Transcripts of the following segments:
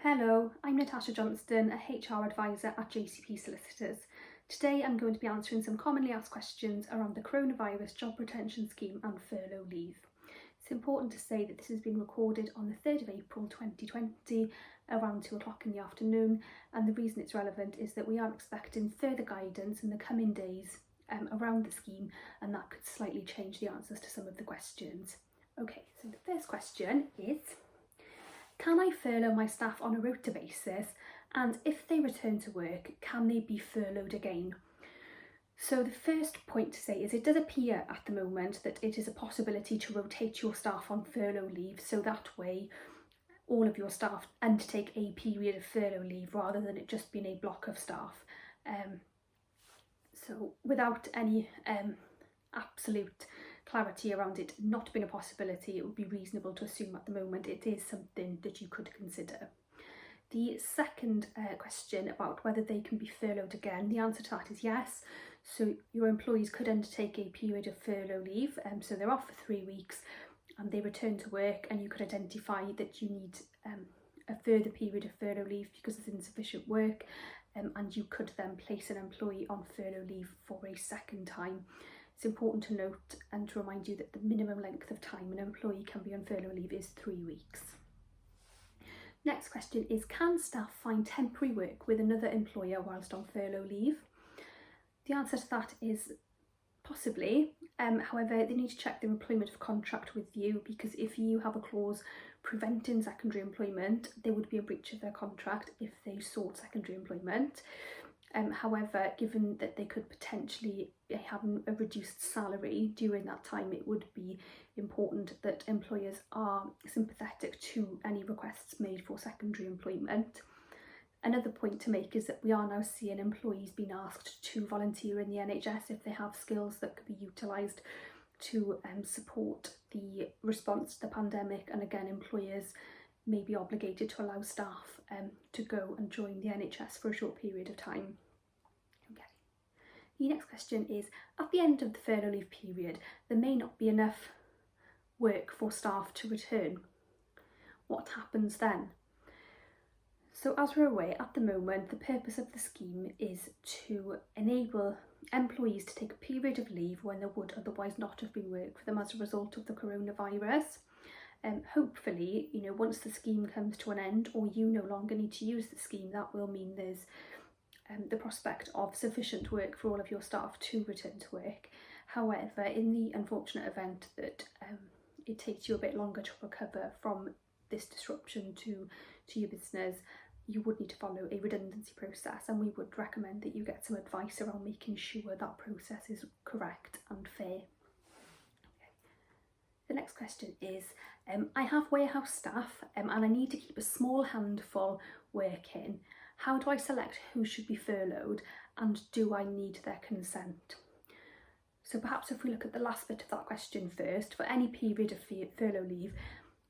Hello, I'm Natasha Johnston, a HR advisor at JCP Solicitors. Today I'm going to be answering some commonly asked questions around the coronavirus job retention scheme and furlough leave. It's important to say that this has been recorded on the 3rd of April 2020 around 2 o'clock in the afternoon, and the reason it's relevant is that we are expecting further guidance in the coming days around the scheme, and that could slightly change the answers to some of the questions. Okay, so the first question is, can I furlough my staff on a rota basis, and if they return to work, can they be furloughed again? So the first point to say is it does appear at the moment that it is a possibility to rotate your staff on furlough leave, so that way all of your staff undertake a period of furlough leave rather than it just being a block of staff. So without any absolute clarity around it not being a possibility, it would be reasonable to assume at the moment it is something that you could consider. The second question about whether they can be furloughed again, the answer to that is yes. So your employees could undertake a period of furlough leave, so they're off for 3 weeks and they return to work, and you could identify that you need a further period of furlough leave because there's insufficient work, and you could then place an employee on furlough leave for a second time. It's important to note and to remind you that the minimum length of time an employee can be on furlough leave is 3 weeks. Next question is, can staff find temporary work with another employer whilst on furlough leave? The answer to that is possibly. However, they need to check their employment of contract with you, because if you have a clause preventing secondary employment, they would be a breach of their contract if they sought secondary employment. However, given that they could potentially have a reduced salary during that time, it would be important that employers are sympathetic to any requests made for secondary employment. Another point to make is that we are now seeing employees being asked to volunteer in the NHS if they have skills that could be utilised to support the response to the pandemic, and again, employers may be obligated to allow staff to go and join the NHS for a short period of time. Okay. The next question is, at the end of the furlough leave period, there may not be enough work for staff to return. What happens then? So as we're aware, at the moment, the purpose of the scheme is to enable employees to take a period of leave when there would otherwise not have been work for them as a result of the coronavirus. Hopefully, once the scheme comes to an end, or you no longer need to use the scheme, that will mean there's the prospect of sufficient work for all of your staff to return to work. However, in the unfortunate event that it takes you a bit longer to recover from this disruption to your business, you would need to follow a redundancy process, and we would recommend that you get some advice around making sure that process is correct and fair. The next question is, I have warehouse staff and I need to keep a small handful working. How do I select who should be furloughed, and do I need their consent? So perhaps if we look at the last bit of that question first, for any period of furlough leave,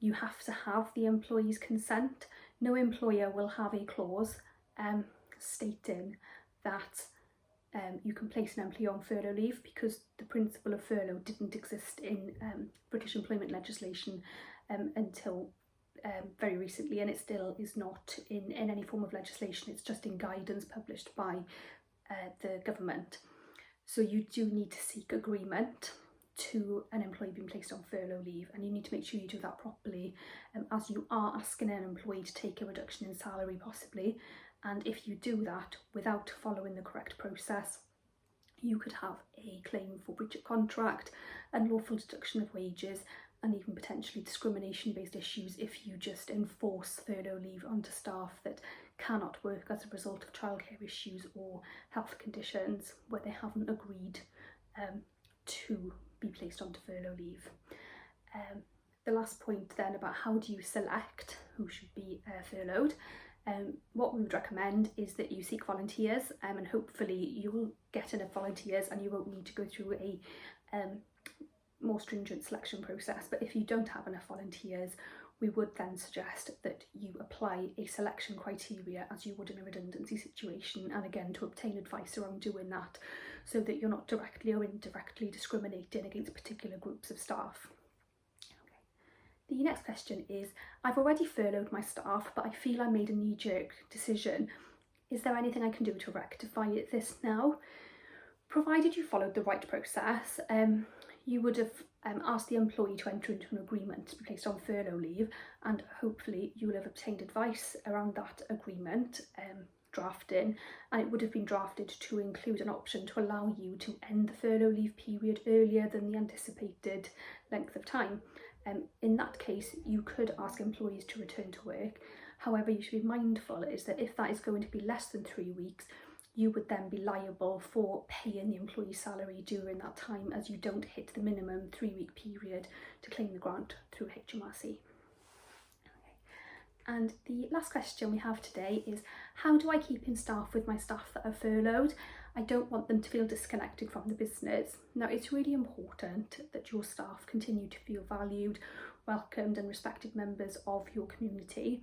you have to have the employee's consent. No employer will have a clause stating that you can place an employee on furlough leave, because the principle of furlough didn't exist in British employment legislation until very recently, and it still is not in any form of legislation. It's just in guidance published by the government. So you do need to seek agreement to an employee being placed on furlough leave, and you need to make sure you do that properly, as you are asking an employee to take a reduction in salary possibly. And if you do that without following the correct process, you could have a claim for breach of contract, unlawful deduction of wages, and even potentially discrimination-based issues if you just enforce furlough leave onto staff that cannot work as a result of childcare issues or health conditions where they haven't agreed to be placed onto furlough leave. The last point then about how do you select who should be furloughed. What we would recommend is that you seek volunteers, and hopefully you will get enough volunteers and you won't need to go through a more stringent selection process. But if you don't have enough volunteers, we would then suggest that you apply a selection criteria as you would in a redundancy situation, and again to obtain advice around doing that so that you're not directly or indirectly discriminating against particular groups of staff. The next question is, I've already furloughed my staff, but I feel I made a knee-jerk decision. Is there anything I can do to rectify this now? Provided you followed the right process, you would have asked the employee to enter into an agreement to be placed on furlough leave, and hopefully you will have obtained advice around that agreement drafting, and it would have been drafted to include an option to allow you to end the furlough leave period earlier than the anticipated length of time. In that case, you could ask employees to return to work. However, you should be mindful is that if that is going to be less than 3 weeks, you would then be liable for paying the employee's salary during that time, as you don't hit the minimum 3-week period to claim the grant through HMRC. And the last question we have today is, how do I keep in staff with my staff that are furloughed? I don't want them to feel disconnected from the business. Now, it's really important that your staff continue to feel valued, welcomed and respected members of your community.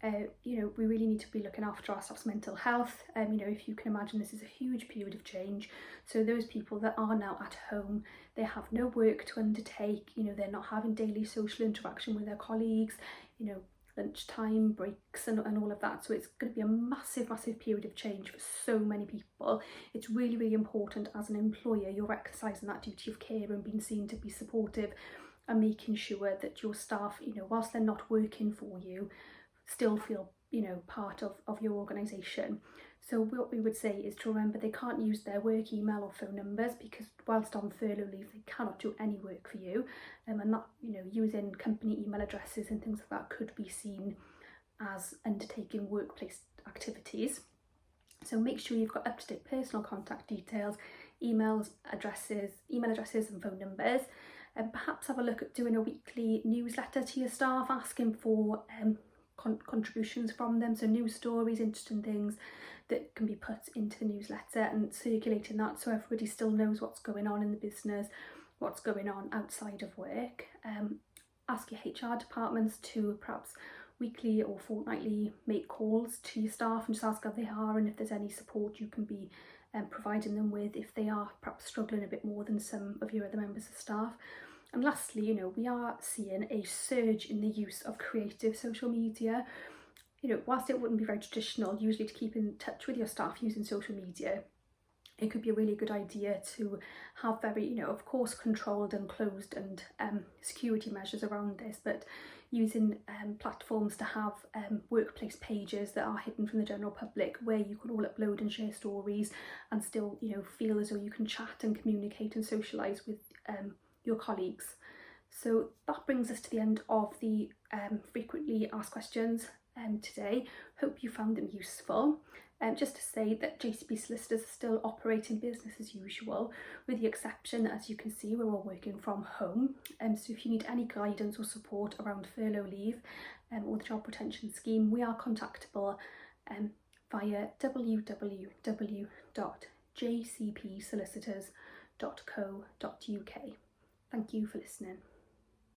We really need to be looking after our staff's mental health. If you can imagine, this is a huge period of change. So those people that are now at home, they have no work to undertake, they're not having daily social interaction with their colleagues, lunchtime breaks and all of that. So it's going to be a massive period of change for so many people. It's really important as an employer you're exercising that duty of care and being seen to be supportive and making sure that your staff, whilst they're not working for you, still feel part of your organisation. So what we would say is to remember they can't use their work email or phone numbers, because whilst on furlough leave they cannot do any work for you, and that using company email addresses and things like that could be seen as undertaking workplace activities. So make sure you've got up-to-date personal contact details, email addresses and phone numbers, and perhaps have a look at doing a weekly newsletter to your staff, asking for contributions from them, so news stories, interesting things that can be put into the newsletter, and circulating that so everybody still knows what's going on in the business, what's going on outside of work. Ask your HR departments to perhaps weekly or fortnightly make calls to your staff and just ask how they are, and if there's any support you can be providing them with if they are perhaps struggling a bit more than some of your other members of staff. And lastly, we are seeing a surge in the use of creative social media. Whilst it wouldn't be very traditional usually to keep in touch with your staff using social media, it could be a really good idea to have very, of course, controlled and closed and security measures around this, but using platforms to have workplace pages that are hidden from the general public, where you can all upload and share stories and still, feel as though you can chat and communicate and socialise with your colleagues. So that brings us to the end of the frequently asked questions today. Hope you found them useful. Just to say that JCP Solicitors are still operating business as usual, with the exception, as you can see, we're all working from home. So if you need any guidance or support around furlough leave or the job retention scheme, we are contactable via www.jcpsolicitors.co.uk. Thank you for listening.